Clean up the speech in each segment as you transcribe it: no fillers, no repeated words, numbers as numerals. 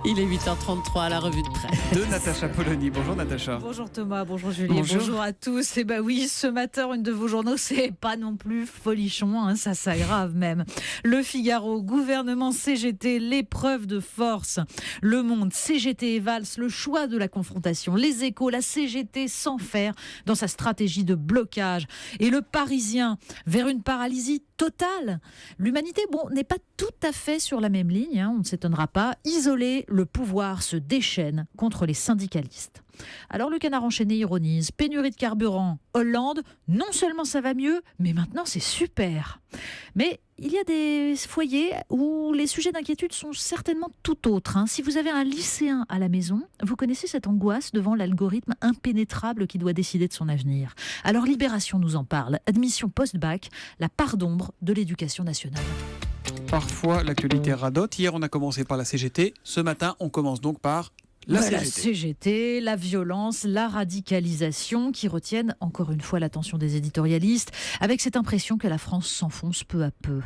Il est 8h33 à la revue de presse. De Natacha Polony. Bonjour Natacha. Bonjour Thomas, bonjour Julie, bonjour à tous. Et oui, ce matin, une de vos journaux, c'est pas non plus folichon, hein, ça s'aggrave même. Le Figaro, gouvernement CGT, l'épreuve de force. Le Monde, CGT et Valls, le choix de la confrontation. Les Échos, la CGT sans faire dans sa stratégie de blocage. Et le Parisien, vers une paralysie totale. L'humanité, n'est pas tout à fait sur la même ligne, hein, on ne s'étonnera pas. Isolé, le pouvoir se déchaîne contre les syndicalistes. Alors le Canard enchaîné ironise, pénurie de carburant, Hollande, non seulement ça va mieux, mais maintenant c'est super. Mais il y a des foyers où les sujets d'inquiétude sont certainement tout autres. Si vous avez un lycéen à la maison, vous connaissez cette angoisse devant l'algorithme impénétrable qui doit décider de son avenir. Alors Libération nous en parle. Admission post-bac, la part d'ombre de l'éducation nationale. Parfois, l'actualité radote. Hier, on a commencé par la CGT. Ce matin, on commence donc par la CGT, la violence, la radicalisation qui retiennent encore une fois l'attention des éditorialistes, avec cette impression que la France s'enfonce peu à peu.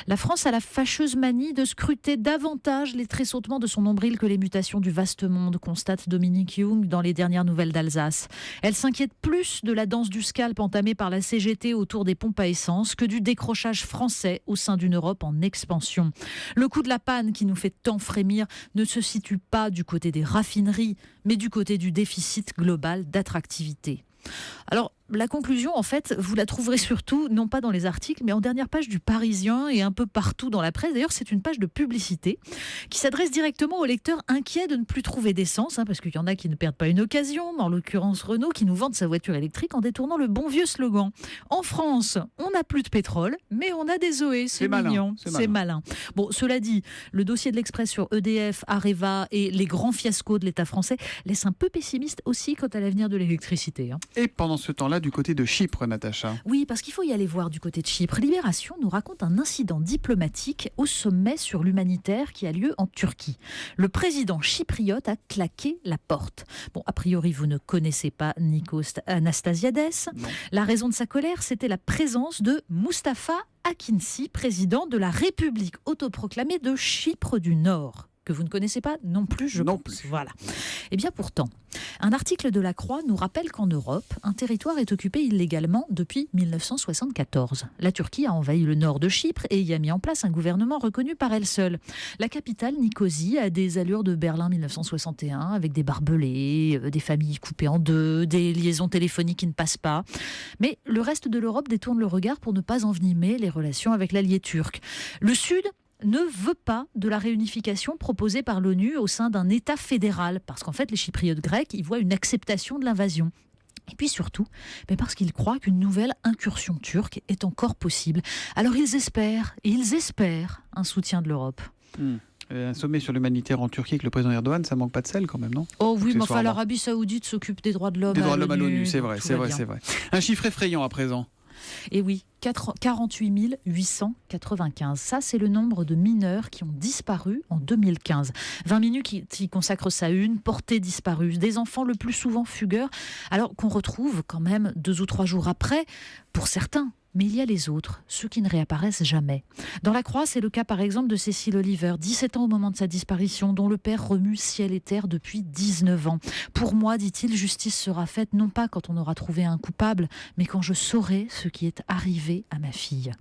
La France a la fâcheuse manie de scruter davantage les tressautements de son nombril que les mutations du vaste monde, constate Dominique Young dans les dernières nouvelles d'Alsace. Elle s'inquiète plus de la danse du scalp entamée par la CGT autour des pompes à essence que du décrochage français au sein d'une Europe en expansion. Le coup de la panne qui nous fait tant frémir ne se situe pas du côté des raffineries, mais du côté du déficit global d'attractivité. Alors, la conclusion, en fait, vous la trouverez surtout, non pas dans les articles, mais en dernière page du Parisien et un peu partout dans la presse. D'ailleurs, c'est une page de publicité qui s'adresse directement aux lecteurs inquiets de ne plus trouver d'essence, parce qu'il y en a qui ne perdent pas une occasion, en l'occurrence Renault, qui nous vante sa voiture électrique en détournant le bon vieux slogan. En France, on n'a plus de pétrole, mais on a des Zoé. C'est mignon, c'est malin. Bon, cela dit, le dossier de l'Express sur EDF, Areva et les grands fiascos de l'État français laisse un peu pessimiste aussi quant à l'avenir de l'électricité. Et pendant ce temps-là, du côté de Chypre, Natacha. Oui, parce qu'il faut y aller voir du côté de Chypre. Libération nous raconte un incident diplomatique au sommet sur l'humanitaire qui a lieu en Turquie. Le président chypriote a claqué la porte. Bon, a priori, vous ne connaissez pas Nikos Anastasiades. Non. La raison de sa colère, c'était la présence de Mustafa Akinci, président de la République autoproclamée de Chypre du Nord. Que vous ne connaissez pas non plus, je pense. Voilà. Eh bien pourtant, un article de La Croix nous rappelle qu'en Europe, un territoire est occupé illégalement depuis 1974. La Turquie a envahi le nord de Chypre et y a mis en place un gouvernement reconnu par elle seule. La capitale, Nicosie, a des allures de Berlin 1961, avec des barbelés, des familles coupées en deux, des liaisons téléphoniques qui ne passent pas. Mais le reste de l'Europe détourne le regard pour ne pas envenimer les relations avec l'allié turc. Le Sud ne veut pas de la réunification proposée par l'ONU au sein d'un État fédéral, parce qu'en fait les Chypriotes grecs y voient une acceptation de l'invasion. Et puis surtout, parce qu'ils croient qu'une nouvelle incursion turque est encore possible. Alors ils espèrent un soutien de l'Europe. Un sommet sur l'humanitaire en Turquie avec le président Erdogan, ça manque pas de sel quand même, non? Oh oui, mais l'Arabie Saoudite s'occupe des droits de l'homme. Des droits de l'homme à l'ONU, c'est vrai. Un chiffre effrayant à présent. Et oui, 48 895. Ça, c'est le nombre de mineurs qui ont disparu en 2015. 20 minutes qui consacrent sa une, portée disparue. Des enfants le plus souvent fugueurs, alors qu'on retrouve quand même 2 ou 3 jours après, pour certains. Mais il y a les autres, ceux qui ne réapparaissent jamais. Dans La Croix, c'est le cas par exemple de Cécile Oliver, 17 ans au moment de sa disparition, dont le père remue ciel et terre depuis 19 ans. Pour moi, dit-il, justice sera faite non pas quand on aura trouvé un coupable, mais quand je saurai ce qui est arrivé à ma fille.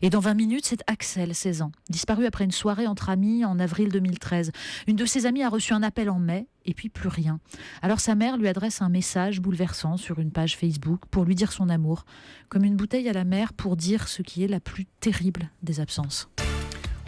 Et dans 20 minutes, c'est Axel, 16 ans, disparu après une soirée entre amis en avril 2013. Une de ses amies a reçu un appel en mai, et puis plus rien. Alors sa mère lui adresse un message bouleversant sur une page Facebook pour lui dire son amour, comme une bouteille à la mer pour dire ce qui est la plus terrible des absences.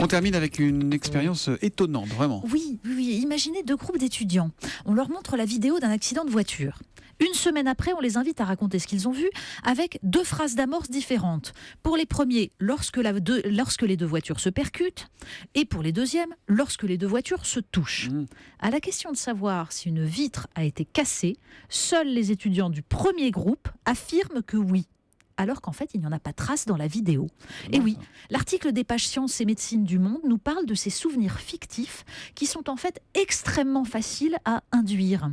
On termine avec une expérience étonnante, vraiment. Oui. Imaginez 2 groupes d'étudiants. On leur montre la vidéo d'un accident de voiture. Une semaine après, on les invite à raconter ce qu'ils ont vu avec 2 phrases d'amorce différentes. Pour les premiers, lorsque les 2 voitures se percutent, et pour les deuxièmes, lorsque les 2 voitures se touchent. À la question de savoir si une vitre a été cassée, seuls les étudiants du premier groupe affirment que oui. alors qu'en fait, il n'y en a pas trace dans la vidéo. Et oui, l'article des pages Sciences et Médecine du Monde nous parle de ces souvenirs fictifs qui sont en fait extrêmement faciles à induire.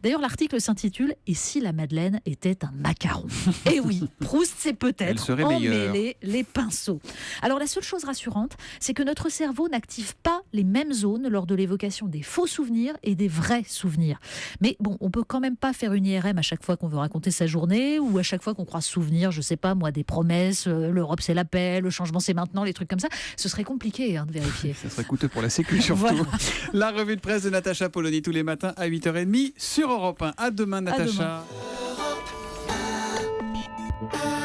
D'ailleurs, l'article s'intitule « Et si la Madeleine était un macaron ?» Et oui, Proust s'est peut-être emmêlé les pinceaux. Alors la seule chose rassurante, c'est que notre cerveau n'active pas les mêmes zones lors de l'évocation des faux souvenirs et des vrais souvenirs. Mais bon, on peut quand même pas faire une IRM à chaque fois qu'on veut raconter sa journée ou à chaque fois qu'on croit se souvenir, je sais pas moi, des promesses, l'Europe c'est la paix, le changement c'est maintenant, les trucs comme ça. Ce serait compliqué de vérifier. Ça serait coûteux pour la sécu surtout. Voilà. La revue de presse de Natacha Polony tous les matins à 8h30 sur Europe 1. À demain Natacha. À demain.